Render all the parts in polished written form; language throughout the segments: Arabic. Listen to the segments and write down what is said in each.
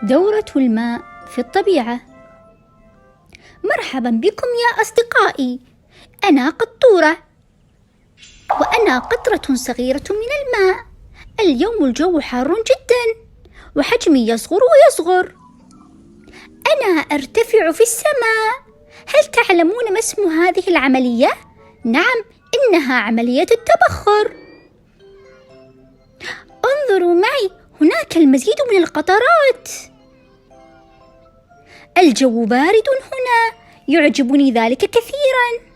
دورة الماء في الطبيعة. مرحبا بكم يا أصدقائي، أنا قطورة، وأنا قطرة صغيرة من الماء. اليوم الجو حار جدا، وحجمي يصغر ويصغر. أنا أرتفع في السماء. هل تعلمون ما اسم هذه العملية؟ نعم، إنها عملية التبخر. انظروا معي، هناك المزيد من القطرات. الجو بارد هنا، يعجبني ذلك كثيرا.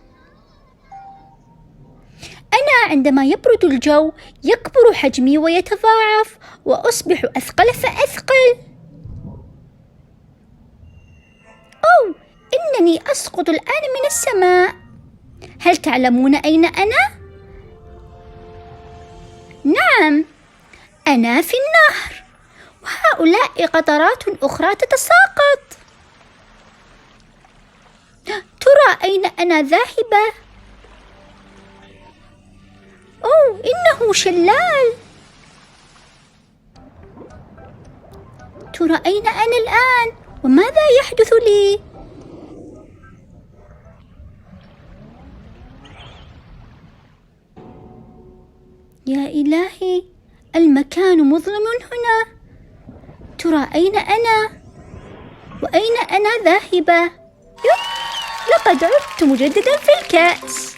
أنا عندما يبرد الجو يكبر حجمي ويتضاعف، وأصبح أثقل فأثقل. أوه، إنني أسقط الآن من السماء. هل تعلمون أين أنا؟ نعم، أنا في النهر، وهؤلاء قطرات أخرى تتساقط. ترى أين أنا ذاهبة؟ أوه، إنه شلال. ترى أين أنا الآن؟ وماذا يحدث لي؟ يا إلهي، المكان مظلم هنا. ترى أين أنا؟ وأين أنا ذاهبة؟ لقد عدت مجددا في الكأس.